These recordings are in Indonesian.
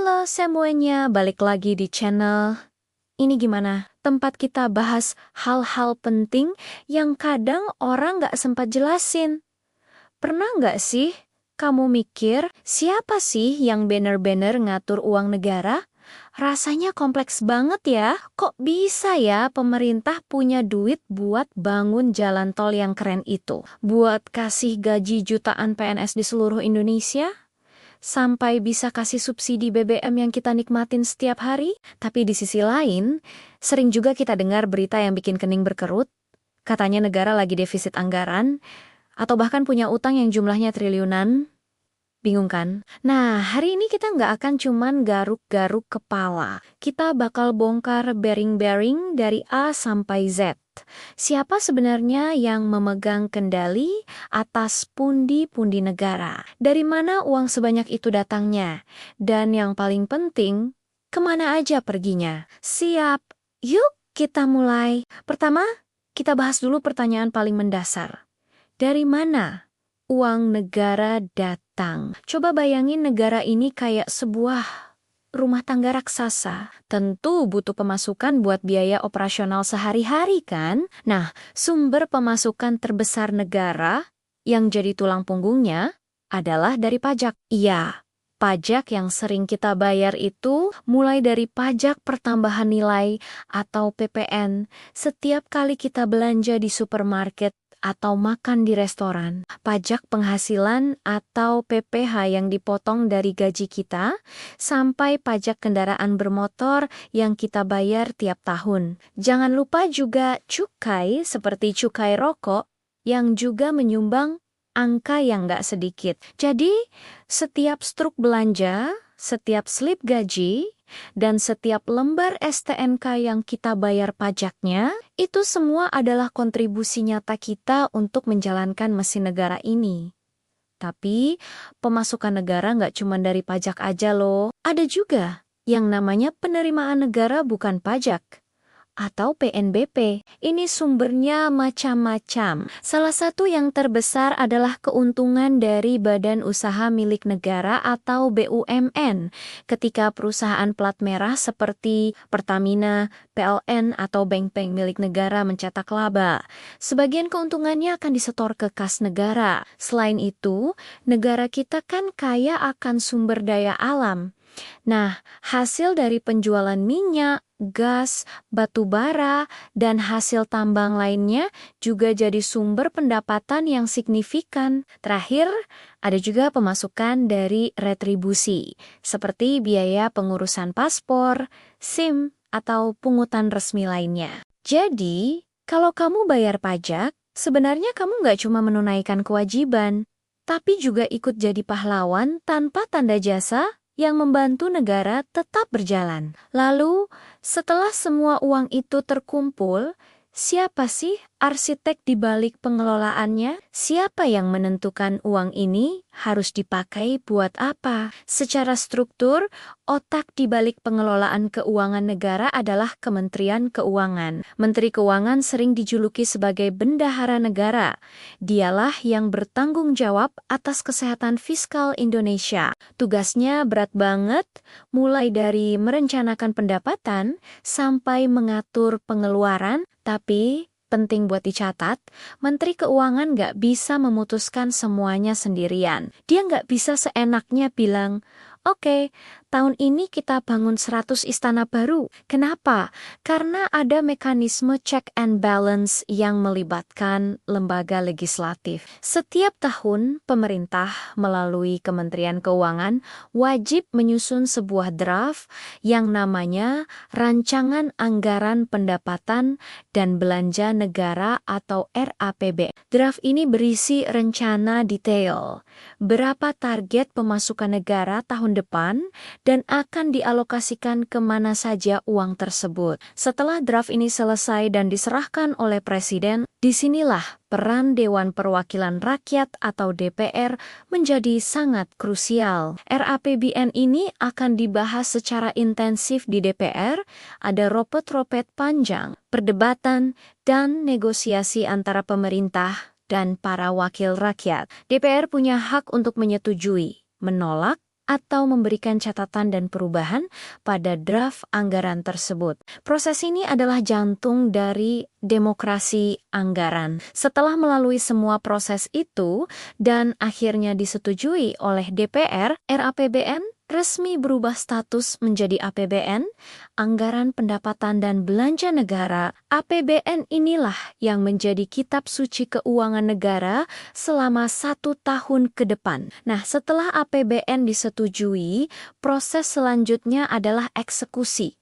Halo semuanya, balik lagi di channel ini gimana? Tempat kita bahas hal-hal penting yang kadang orang nggak sempat jelasin. Pernah nggak sih kamu mikir siapa sih yang bener-bener ngatur uang negara? Rasanya kompleks banget ya. Kok bisa ya pemerintah punya duit buat bangun jalan tol yang keren itu? Buat kasih gaji jutaan PNS di seluruh Indonesia? Sampai bisa kasih subsidi BBM yang kita nikmatin setiap hari. Tapi di sisi lain, sering juga kita dengar berita yang bikin kening berkerut, katanya negara lagi defisit anggaran, atau bahkan punya utang yang jumlahnya triliunan. Bingung kan? Nah, hari ini kita nggak akan cuman garuk-garuk kepala. Kita bakal bongkar bearing-bearing dari A sampai Z. Siapa sebenarnya yang memegang kendali atas pundi-pundi negara? Dari mana uang sebanyak itu datangnya? Dan yang paling penting, kemana aja perginya? Siap, yuk kita mulai. Pertama, kita bahas dulu pertanyaan paling mendasar. Dari mana uang negara datang? Coba bayangin negara ini kayak sebuah rumah tangga raksasa. Tentu butuh pemasukan buat biaya operasional sehari-hari kan? Nah, sumber pemasukan terbesar negara yang jadi tulang punggungnya adalah dari pajak. Iya, pajak yang sering kita bayar itu mulai dari pajak pertambahan nilai atau PPN setiap kali kita belanja di supermarket atau makan di restoran, pajak penghasilan atau PPH yang dipotong dari gaji kita, sampai pajak kendaraan bermotor yang kita bayar tiap tahun. Jangan lupa juga cukai seperti cukai rokok yang juga menyumbang angka yang nggak sedikit. Jadi, setiap struk belanja, setiap slip gaji, dan setiap lembar STNK yang kita bayar pajaknya, itu semua adalah kontribusi nyata kita untuk menjalankan mesin negara ini. Tapi, pemasukan negara nggak cuma dari pajak aja loh. Ada juga yang namanya penerimaan negara bukan pajak, atau PNBP. Ini sumbernya macam-macam. Salah satu yang terbesar adalah keuntungan dari badan usaha milik negara atau BUMN. Ketika perusahaan plat merah seperti Pertamina, PLN, atau bank-bank milik negara mencetak laba, sebagian keuntungannya akan disetor ke kas negara. Selain itu, negara kita kan kaya akan sumber daya alam. Nah, hasil dari penjualan minyak, gas, batu bara, dan hasil tambang lainnya juga jadi sumber pendapatan yang signifikan. Terakhir, ada juga pemasukan dari retribusi, seperti biaya pengurusan paspor, SIM, atau pungutan resmi lainnya. Jadi, kalau kamu bayar pajak, sebenarnya kamu nggak cuma menunaikan kewajiban, tapi juga ikut jadi pahlawan tanpa tanda jasa yang membantu negara tetap berjalan. Lalu, setelah semua uang itu terkumpul, siapa sih arsitek di balik pengelolaannya? Siapa yang menentukan uang ini harus dipakai buat apa? Secara struktur, otak di balik pengelolaan keuangan negara adalah Kementerian Keuangan. Menteri Keuangan sering dijuluki sebagai bendahara negara. Dialah yang bertanggung jawab atas kesehatan fiskal Indonesia. Tugasnya berat banget, mulai dari merencanakan pendapatan sampai mengatur pengeluaran, tapi penting buat dicatat, Menteri Keuangan nggak bisa memutuskan semuanya sendirian. Dia nggak bisa seenaknya bilang, oke, tahun ini kita bangun 100 istana baru. Kenapa? Karena ada mekanisme check and balance yang melibatkan lembaga legislatif. Setiap tahun, pemerintah melalui Kementerian Keuangan wajib menyusun sebuah draft yang namanya Rancangan Anggaran Pendapatan dan Belanja Negara atau RAPB. Draft ini berisi rencana detail, berapa target pemasukan negara tahun depan, dan akan dialokasikan kemana saja uang tersebut. Setelah draft ini selesai dan diserahkan oleh Presiden, disinilah peran Dewan Perwakilan Rakyat atau DPR menjadi sangat krusial. RAPBN ini akan dibahas secara intensif di DPR, ada ropet-ropet panjang, perdebatan, dan negosiasi antara pemerintah dan para wakil rakyat. DPR punya hak untuk menyetujui, menolak, atau memberikan catatan dan perubahan pada draft anggaran tersebut. Proses ini adalah jantung dari demokrasi anggaran. Setelah melalui semua proses itu dan akhirnya disetujui oleh DPR, RAPBN resmi berubah status menjadi APBN, Anggaran Pendapatan dan Belanja Negara. APBN inilah yang menjadi kitab suci keuangan negara selama 1 tahun ke depan. Nah, setelah APBN disetujui, proses selanjutnya adalah eksekusi.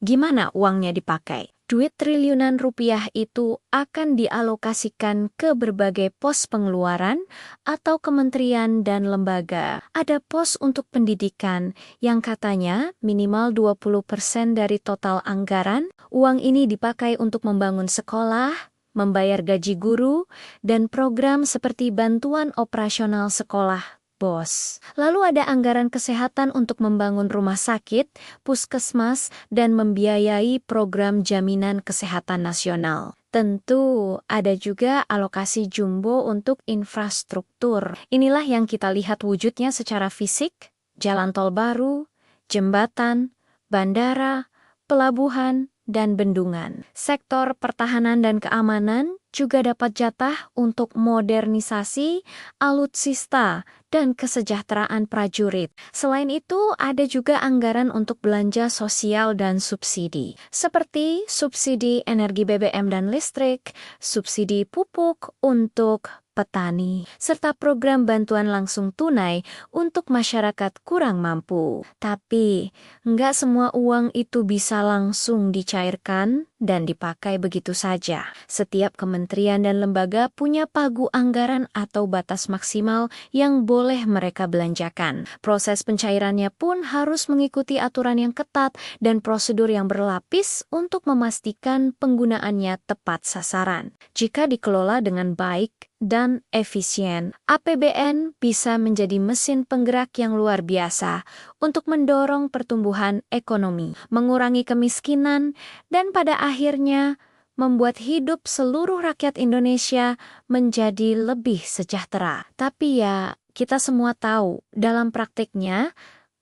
Gimana uangnya dipakai? Duit triliunan rupiah itu akan dialokasikan ke berbagai pos pengeluaran atau kementerian dan lembaga. Ada pos untuk pendidikan yang katanya minimal 20% dari total anggaran. Uang ini dipakai untuk membangun sekolah, membayar gaji guru, dan program seperti bantuan operasional sekolah. Bos. Lalu ada anggaran kesehatan untuk membangun rumah sakit, puskesmas, dan membiayai program jaminan kesehatan nasional. Tentu ada juga alokasi jumbo untuk infrastruktur. Inilah yang kita lihat wujudnya secara fisik, jalan tol baru, jembatan, bandara, pelabuhan, dan bendungan. Sektor pertahanan dan keamanan juga dapat jatah untuk modernisasi, alutsista, dan kesejahteraan prajurit. Selain itu, ada juga anggaran untuk belanja sosial dan subsidi, seperti subsidi energi BBM dan listrik, subsidi pupuk untuk petani, serta program bantuan langsung tunai untuk masyarakat kurang mampu. Tapi, nggak semua uang itu bisa langsung dicairkan dan dipakai begitu saja. Setiap kementerian dan lembaga punya pagu anggaran atau batas maksimal yang boleh mereka belanjakan. Proses pencairannya pun harus mengikuti aturan yang ketat dan prosedur yang berlapis untuk memastikan penggunaannya tepat sasaran. Jika dikelola dengan baik dan efisien, APBN bisa menjadi mesin penggerak yang luar biasa untuk mendorong pertumbuhan ekonomi, mengurangi kemiskinan, dan pada akhirnya membuat hidup seluruh rakyat Indonesia menjadi lebih sejahtera. Tapi ya, kita semua tahu, dalam praktiknya,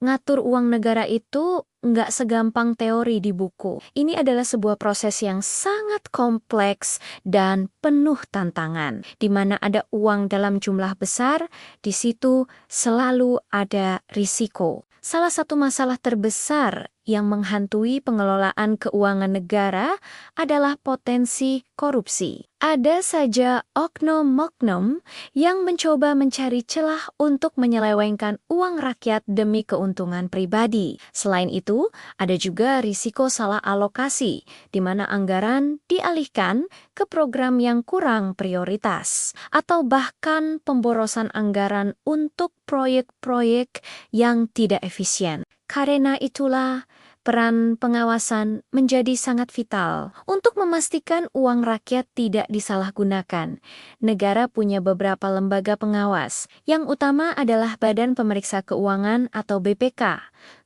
ngatur uang negara itu nggak segampang teori di buku. Ini adalah sebuah proses yang sangat kompleks dan penuh tantangan. Di mana ada uang dalam jumlah besar, di situ selalu ada risiko. Salah satu masalah terbesar yang menghantui pengelolaan keuangan negara adalah potensi korupsi. Ada saja oknum-oknum yang mencoba mencari celah untuk menyelewengkan uang rakyat demi keuntungan pribadi. Selain itu, ada juga risiko salah alokasi, di mana anggaran dialihkan ke program yang kurang prioritas, atau bahkan pemborosan anggaran untuk proyek-proyek yang tidak efisien. Karena itulah, peran pengawasan menjadi sangat vital untuk memastikan uang rakyat tidak disalahgunakan. Negara punya beberapa lembaga pengawas. Yang utama adalah Badan Pemeriksa Keuangan atau BPK.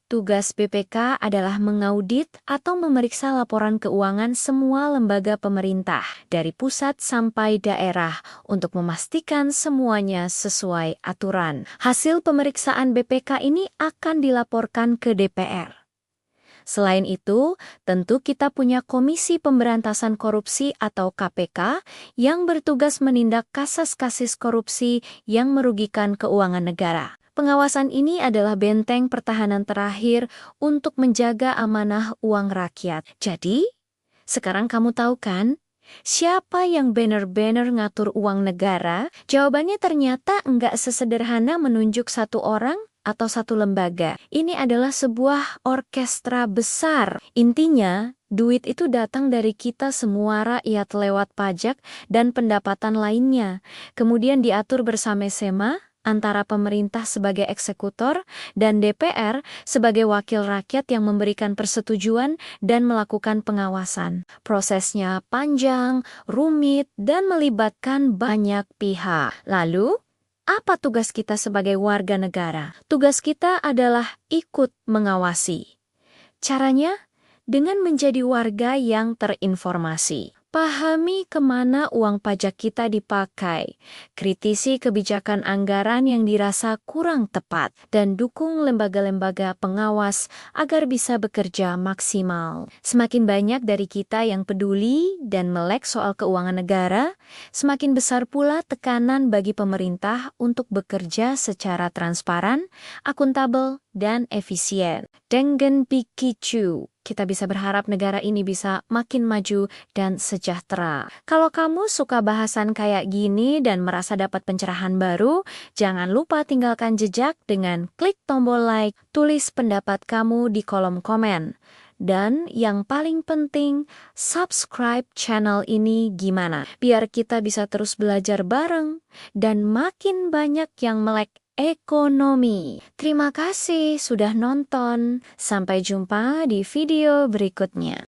Tugas BPK adalah mengaudit atau memeriksa laporan keuangan semua lembaga pemerintah, dari pusat sampai daerah, untuk memastikan semuanya sesuai aturan. Hasil pemeriksaan BPK ini akan dilaporkan ke DPR. Selain itu, tentu kita punya Komisi Pemberantasan Korupsi atau KPK yang bertugas menindak kasus-kasus korupsi yang merugikan keuangan negara. Pengawasan ini adalah benteng pertahanan terakhir untuk menjaga amanah uang rakyat. Jadi, sekarang kamu tahu kan, siapa yang benar-benar ngatur uang negara? Jawabannya ternyata enggak sesederhana menunjuk satu orang atau satu lembaga. Ini adalah sebuah orkestra besar. Intinya, duit itu datang dari kita semua rakyat lewat pajak dan pendapatan lainnya. Kemudian diatur bersama-sama antara pemerintah sebagai eksekutor dan DPR sebagai wakil rakyat yang memberikan persetujuan dan melakukan pengawasan. Prosesnya panjang, rumit, dan melibatkan banyak pihak. Lalu, apa tugas kita sebagai warga negara? Tugas kita adalah ikut mengawasi. Caranya, dengan menjadi warga yang terinformasi. Pahami kemana uang pajak kita dipakai, kritisi kebijakan anggaran yang dirasa kurang tepat, dan dukung lembaga-lembaga pengawas agar bisa bekerja maksimal. Semakin banyak dari kita yang peduli dan melek soal keuangan negara, semakin besar pula tekanan bagi pemerintah untuk bekerja secara transparan, akuntabel, dan efisien. Dengan begitu, kita bisa berharap negara ini bisa makin maju dan sejahtera. Kalau kamu suka bahasan kayak gini dan merasa dapat pencerahan baru, jangan lupa tinggalkan jejak dengan klik tombol like, tulis pendapat kamu di kolom komen. Dan yang paling penting, subscribe channel ini gimana? Biar kita bisa terus belajar bareng dan makin banyak yang melek ekonomi. Terima kasih sudah nonton. Sampai jumpa di video berikutnya.